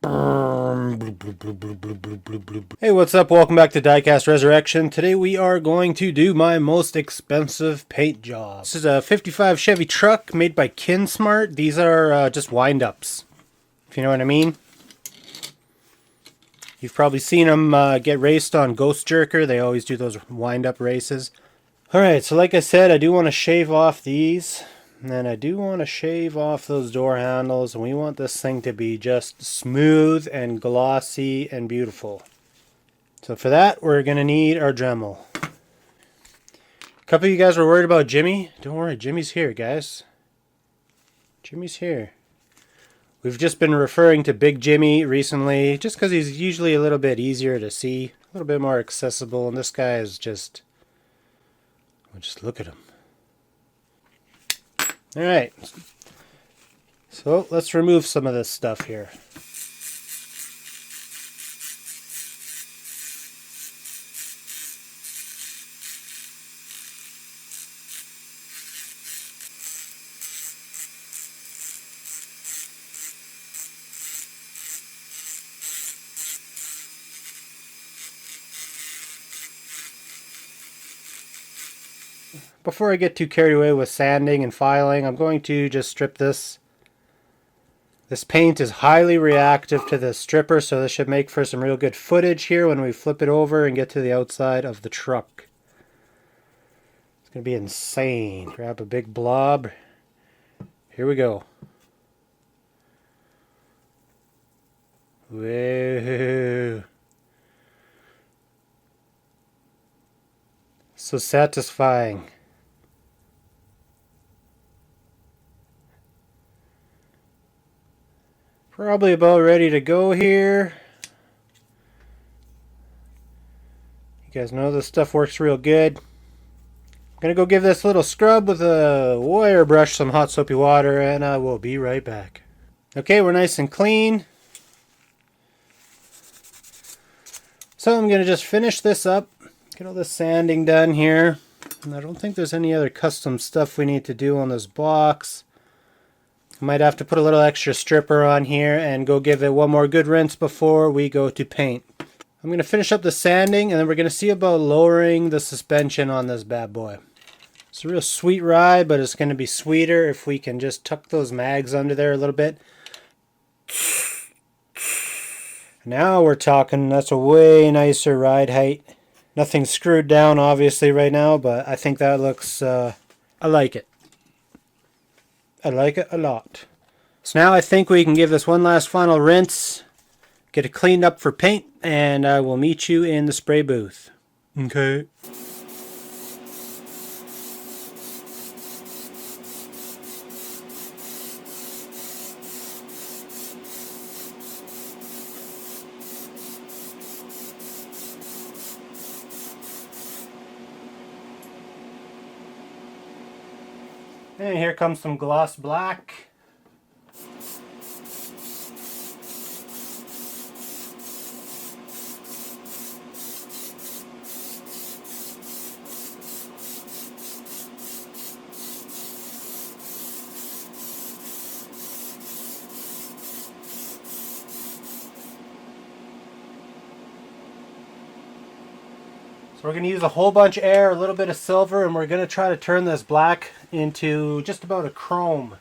Hey, what's up? Welcome back to Diecast Resurrection. Today we are going to do my most expensive paint job. This is a 55 Chevy truck made by Kinsmart. These are just wind-ups, if you know what I mean. You've probably seen them get raced on Ghost Jerker. They always do those wind-up races. Alright, so like I said, I do want to shave off these. And then I do want to shave off those door handles. And we want this thing to be just smooth and glossy and beautiful. So for that, we're going to need our Dremel. A couple of you guys were worried about Jimmy. Don't worry, Jimmy's here, guys. Jimmy's here. We've just been referring to Big Jimmy recently, just because he's usually a little bit easier to see, a little bit more accessible, and this guy is just... well, just look at him. Alright. So let's remove some of this stuff here. Before I get too carried away with sanding and filing, I'm going to just strip this. This paint is highly reactive to the stripper, so this should make for some real good footage here when we flip it over and get to the outside of the truck. It's going to be insane. Grab a big blob. Here we go. Whoa. So satisfying. Probably about ready to go here. You guys know this stuff works real good. I'm going to go give this a little scrub with a wire brush, some hot soapy water, and I will be right back. Okay, we're nice and clean. So I'm going to just finish this up. Get all the sanding done here. And I don't think there's any other custom stuff we need to do on this box. Might have to put a little extra stripper on here and go give it one more good rinse before we go to paint. I'm going to finish up the sanding and then we're going to see about lowering the suspension on this bad boy. It's a real sweet ride, but it's going to be sweeter if we can just tuck those mags under there a little bit. Now we're talking. That's a way nicer ride height. Nothing screwed down obviously right now, but I think that looks, I like it. I like it a lot. So now I think we can give this one last final rinse, get it cleaned up for paint, and I will meet you in the spray booth. Okay. And here comes some gloss black. So we're going to use a whole bunch of air, a little bit of silver, and we're going to try to turn this black into just about a chrome.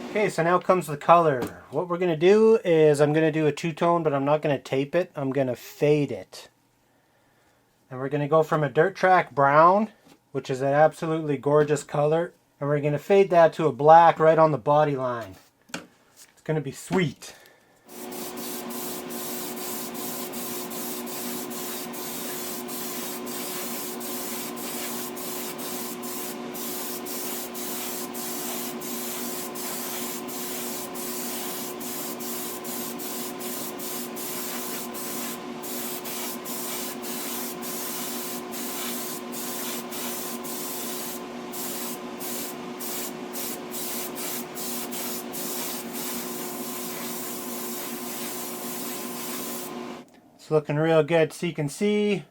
Okay, so now comes the color. What we're going to do is I'm going to do a two-tone, but I'm not going to tape it. I'm going to fade it. And we're going to go from a dirt track brown, which is an absolutely gorgeous color, and we're going to fade that to a black right on the body line. It's going to be sweet. It's looking real good. So you can see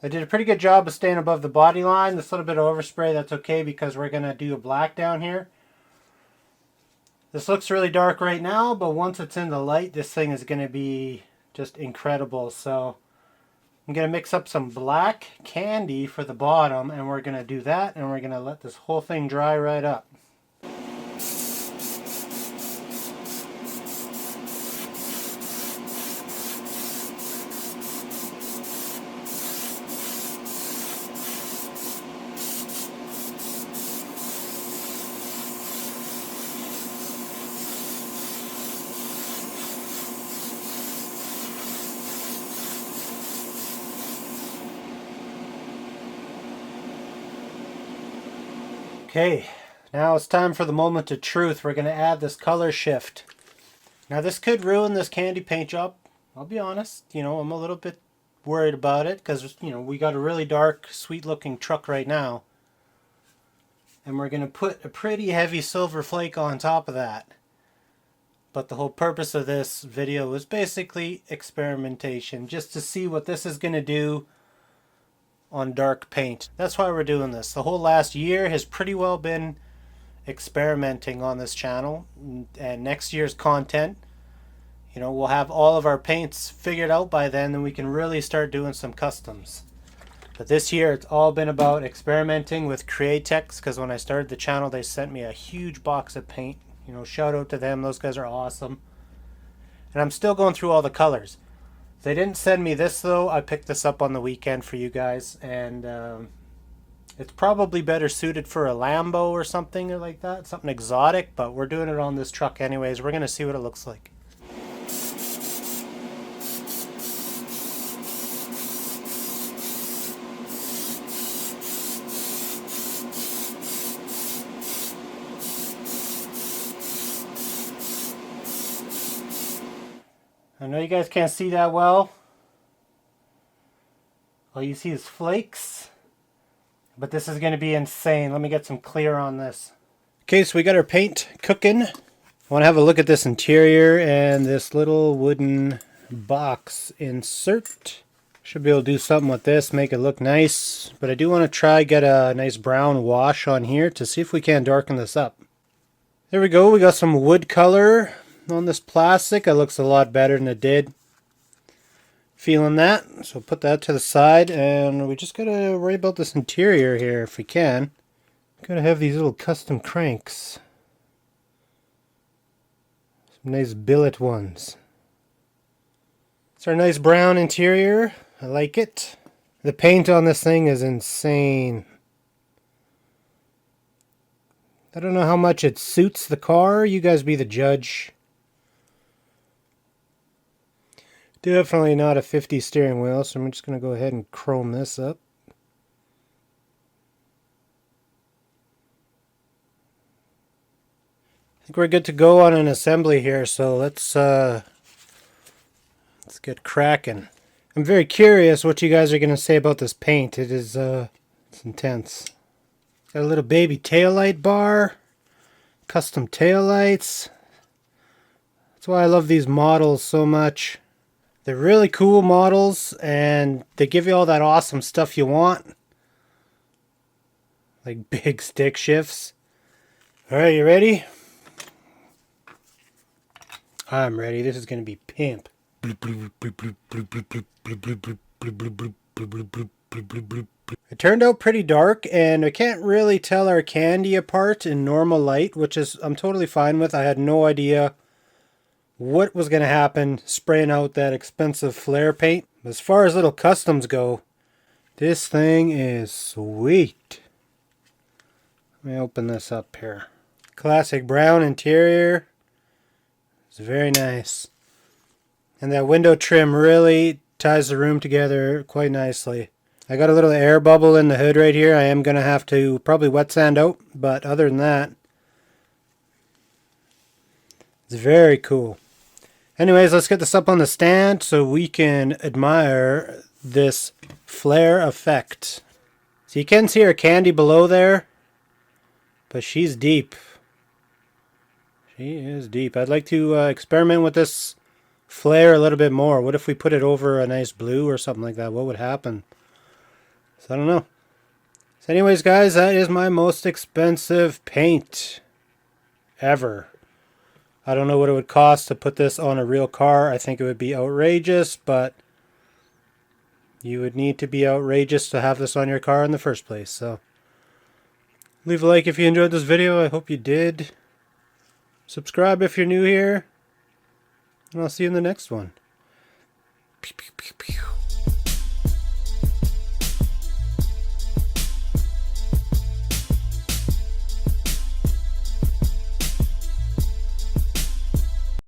I did a pretty good job of staying above the body line. This little bit of overspray, that's okay because we're going to do a black down here. This looks really dark right now, but once it's in the light, this thing is going to be just incredible. So I'm going to mix up some black candy for the bottom, and we're going to do that, and we're going to let this whole thing dry right up. Okay, now it's time for the moment of truth. We're going to add this color shift. Now this could ruin this candy paint job. I'll be honest, I'm a little bit worried about it because, we got a really dark, sweet looking truck right now. And we're going to put a pretty heavy silver flake on top of that. But the whole purpose of this video was basically experimentation, just to see what this is going to do on dark paint. That's why we're doing this. The whole last year has pretty well been experimenting on this channel, and next year's content, we'll have all of our paints figured out by then, and we can really start doing some customs. But this year it's all been about experimenting with Createx, because when I started the channel they sent me a huge box of paint. Shout out to them, those guys are awesome. And I'm still going through all the colors. They didn't send me this though. I picked this up on the weekend for you guys, and it's probably better suited for a Lambo or something like that, something exotic, but we're doing it on this truck anyways. We're going to see what it looks like. I know you guys can't see that well. All you see is flakes. But this is going to be insane. Let me get some clear on this. Okay, so we got our paint cooking. I want to have a look at this interior and this little wooden box insert. Should be able to do something with this, make it look nice. But I do want to try get a nice brown wash on here to see if we can darken this up. There we go. We got some wood color on this plastic. It looks a lot better than it did. Feeling that, so put that to the side, and we just gotta worry about this interior here if we can. Gotta have these little custom cranks. Some nice billet ones. It's our nice brown interior. I like it. The paint on this thing is insane. I don't know how much it suits the car. You guys be the judge. Definitely not a 50 steering wheel, so I'm just going to go ahead and chrome this up. I think we're good to go on an assembly here, so let's get cracking. I'm very curious what you guys are going to say about this paint. It is it's intense. Got a little baby taillight bar, custom taillights. That's why I love these models so much. They're really cool models, and they give you all that awesome stuff you want. Like big stick shifts. Alright, you ready? I'm ready. This is going to be pimp. It turned out pretty dark, and I can't really tell our candy apart in normal light, which is I'm totally fine with. I had no idea what was going to happen spraying out that expensive flare paint. As far as little customs go, this thing is sweet. Let me open this up here. Classic brown interior. It's very nice. And that window trim really ties the room together quite nicely. I got a little air bubble in the hood right here. I am going to have to probably wet sand out, but other than that, it's very cool. Anyways, let's get this up on the stand so we can admire this flare effect. So you can see her candy below there, but she's deep. She is deep. I'd like to experiment with this flare a little bit more. What if we put it over a nice blue or something like that? What would happen? So I don't know. So anyways, guys, that is my most expensive paint ever. I don't know what it would cost to put this on a real car. I think it would be outrageous, but you would need to be outrageous to have this on your car in the first place. So leave a like if you enjoyed this video. I hope you did. Subscribe if you're new here. And I'll see you in the next one. Pew, pew, pew, pew.